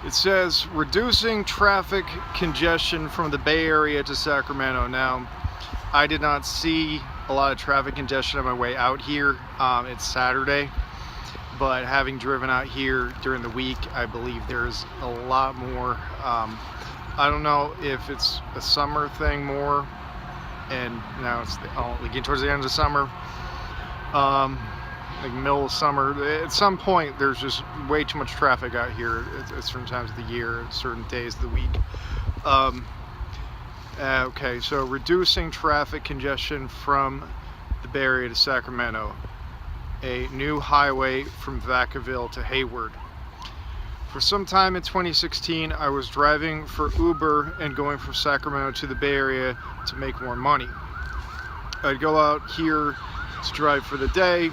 It says reducing traffic congestion from the Bay Area to Sacramento. Now, I did not see a lot of traffic congestion on my way out here. It's Saturday, but having driven out here during the week, I believe there's a lot more. I don't know if it's a summer thing more, and now it's getting towards the end of the summer. Like middle of summer, at some point there's just way too much traffic out here at certain times of the year, at certain days of the week. Okay, so reducing traffic congestion from the Bay Area to Sacramento. A new highway from Vacaville to Hayward. For some time in 2016, I was driving for Uber and going from Sacramento to the Bay Area to make more money. I'd go out here to drive for the day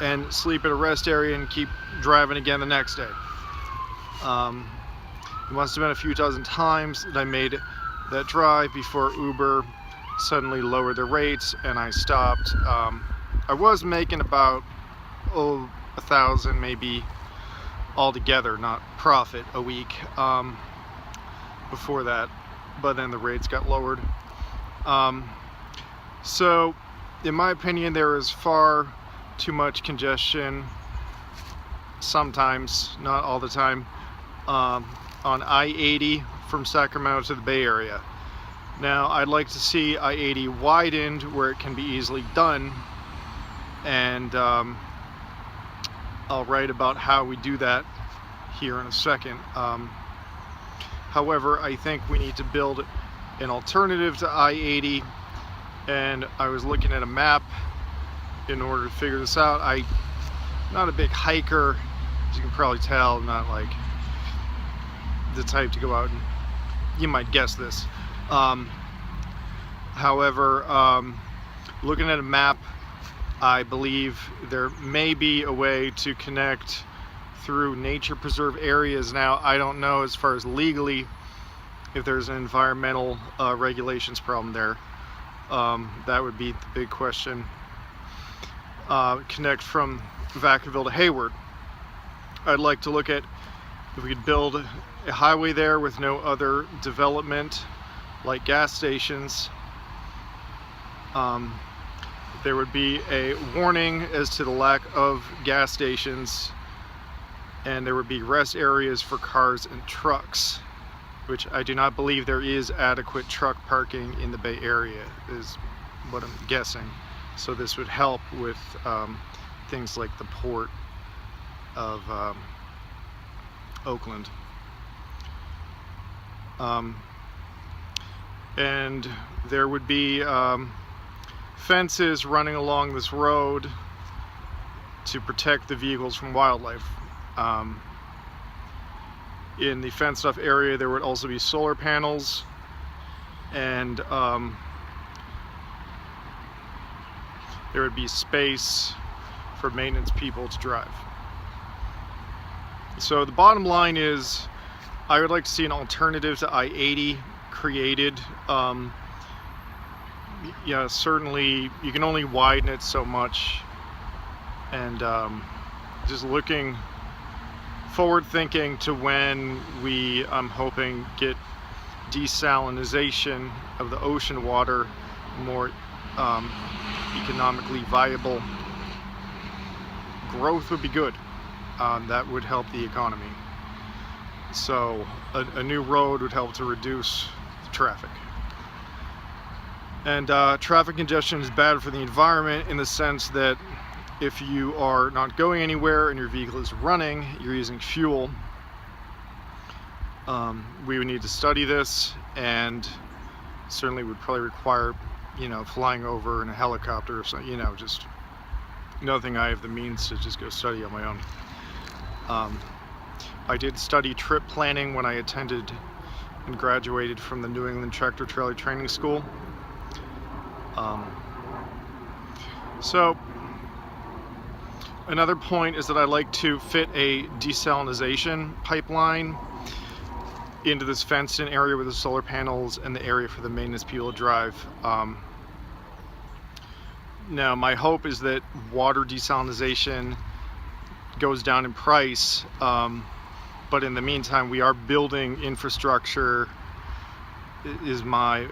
and sleep at a rest area and keep driving again the next day. It must have been a few dozen times that I made that drive before Uber suddenly lowered their rates and I stopped. I was making about $1,000 maybe altogether, not profit, a week before that, but then the rates got lowered. So in my opinion, there is far too much congestion sometimes, not all the time, on I-80 from Sacramento to the Bay Area. Now, I'd like to see I-80 widened where it can be easily done, and I'll write about how we do that here in a second. However, I think we need to build an alternative to I-80, and I was looking at a map in order to figure this out. I'm not a big hiker, as you can probably tell. I'm not like the type to go out and, you might guess this. However, looking at a map, I believe there may be a way to connect through nature preserve areas. Now, I don't know as far as legally if there's an environmental regulations problem there. That would be the big question. Connect from Vacaville to Hayward. I'd like to look at if we could build a highway there with no other development like gas stations. There would be a warning as to the lack of gas stations, and there would be rest areas for cars and trucks, which I do not believe there is adequate truck parking in the Bay Area, is what I'm guessing. So this would help with things like the port of Oakland. And there would be fences running along this road to protect the vehicles from wildlife. In the fenced off area, there would also be solar panels, and there would be space for maintenance people to drive. So the bottom line is, I would like to see an alternative to I-80 created. Yeah, certainly you can only widen it so much, and just looking forward thinking to when we, I'm hoping, get desalinization of the ocean water more economically viable. Growth would be good. That would help the economy. So a new road would help to reduce the traffic. And traffic congestion is bad for the environment in the sense that if you are not going anywhere and your vehicle is running, you're using fuel. We would need to study this, and certainly would probably require, flying over in a helicopter or something, just nothing I have the means to just go study on my own. I did study trip planning when I attended and graduated from the New England Tractor Trailer Training School. So another point is that I'd like to fit a desalinization pipeline into this fenced-in area with the solar panels and the area for the maintenance people to drive. Now, my hope is that water desalinization goes down in price. but in the meantime we are building infrastructure, is my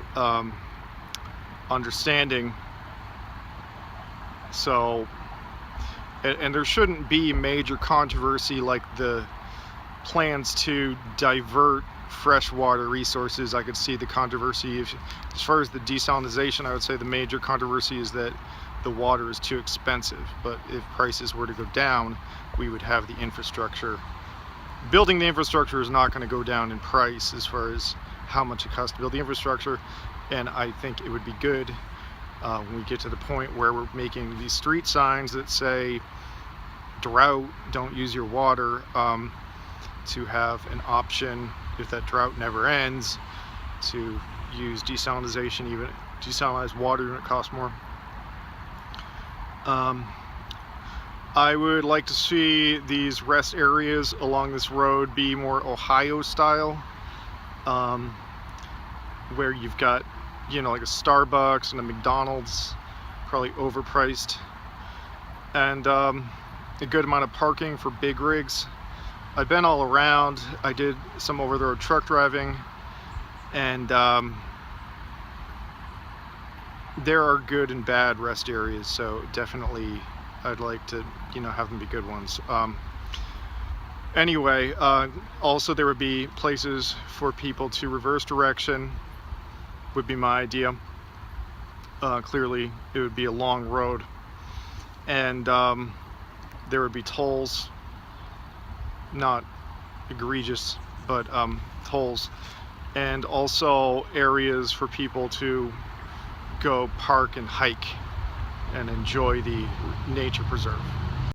understanding. So, and there shouldn't be major controversy like the plans to divert freshwater resources. I could see the controversy. As far as the desalination, I would say the major controversy is that the water is too expensive. But if prices were to go down, we would have the infrastructure. Building the infrastructure is not going to go down in price as far as how much it costs to build the infrastructure, and I think it would be good when we get to the point where we're making these street signs that say drought, don't use your water, to have an option, if that drought never ends, to use desalinization, even desalinized water when it costs more. I would like to see these rest areas along this road be more Ohio style, where you've got, you know, like a Starbucks and a McDonald's, probably overpriced, and a good amount of parking for big rigs. I've been all around. I did some over-the-road truck driving, and there are good and bad rest areas, so definitely I'd like to, you know, have them be good ones. Anyway, also there would be places for people to reverse direction, would be my idea. Clearly it would be a long road, and there would be tolls, not egregious, but tolls, and also areas for people to go park and hike and enjoy the nature preserve.